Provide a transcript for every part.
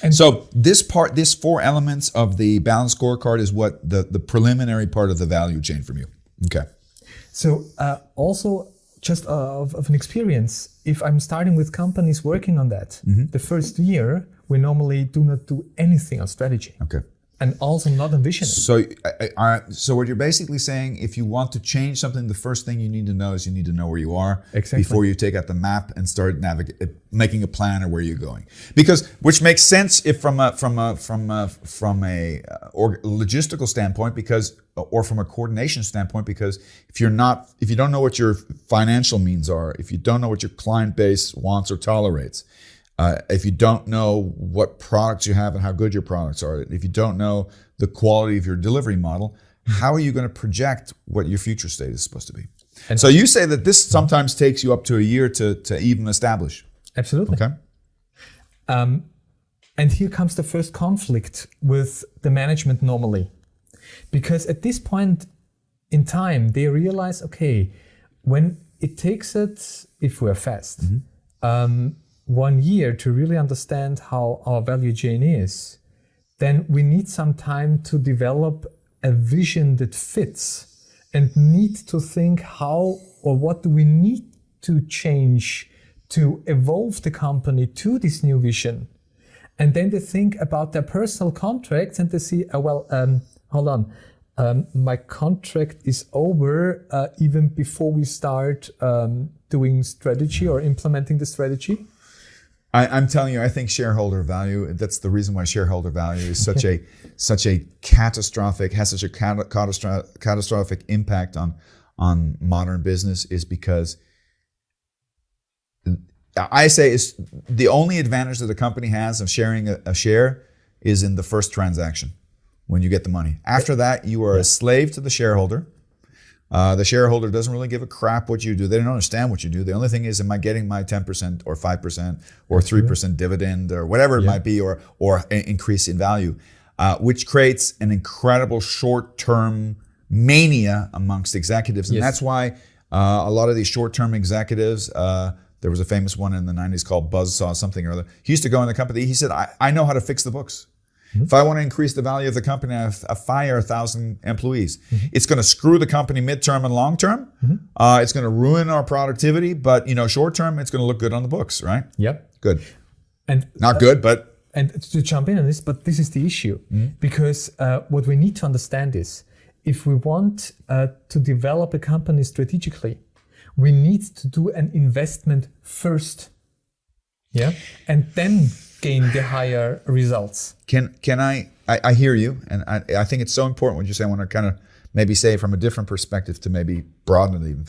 And so this 4 elements of the balanced scorecard is what the preliminary part of the value chain from you. Okay. So also just of an experience, if I'm starting with companies working on that, the first year, we normally do not do anything on strategy. Okay. And also not on vision. So, so what you're basically saying, if you want to change something, the first thing you need to know is you need to know where you are before you take out the map and start making a plan of where you're going. Because which makes sense if from a logistical standpoint, or from a coordination standpoint, because if you don't know what your financial means are, if you don't know what your client base wants or tolerates, if you don't know what products you have and how good your products are, if you don't know the quality of your delivery model, how are you going to project what your future state is supposed to be? And so you say that this sometimes takes you up to a year to even establish. Absolutely. Okay. And here comes the first conflict with the management normally. Because at this point in time, they realize, okay, when it takes it, if we're fast, 1 year to really understand how our value chain is, then we need some time to develop a vision that fits and need to think how or what do we need to change to evolve the company to this new vision. And then they think about their personal contracts and they see, hold on, my contract is over even before we start doing strategy or implementing the strategy. I'm telling you, I think shareholder value, that's the reason why shareholder value is such a catastrophic impact on modern business, is because I say is the only advantage that a company has of sharing a share is in the first transaction when you get the money. After that, you are a slave to the shareholder. The shareholder doesn't really give a crap what you do. They don't understand what you do. The only thing is, am I getting my 10% or 5% or 3% dividend or whatever it might be, or an increase in value, which creates an incredible short-term mania amongst executives. And that's why a lot of these short-term executives, there was a famous one in the 90s called Buzzsaw something or other. He used to go in the company. He said, I know how to fix the books. If I want to increase the value of the company, I fire 1,000 employees. It's going to screw the company midterm and long term. It's going to ruin our productivity, but short term, it's going to look good on the books, right? Yep. Good. And not good, but and to jump in on this, but this is the issue, because what we need to understand is, if we want to develop a company strategically, we need to do an investment first, and then gain the higher results. Can I hear you, and I think it's so important what you say. I want to kind of maybe say it from a different perspective to maybe broaden it even.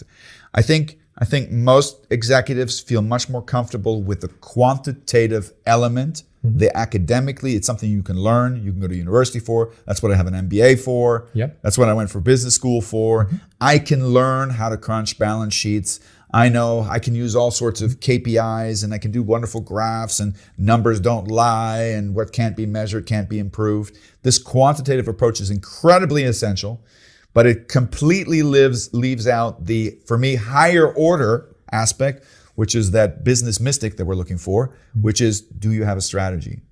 I think most executives feel much more comfortable with the quantitative element. Academically, it's something you can learn. You can go to university for. That's what I have an MBA for. That's what I went for business school for. I can learn how to crunch balance sheets. I know I can use all sorts of KPIs, and I can do wonderful graphs, and numbers don't lie, and what can't be measured can't be improved. This quantitative approach is incredibly essential, but it completely leaves out the, for me, higher order aspect, which is that business mystic that we're looking for, which is, do you have a strategy?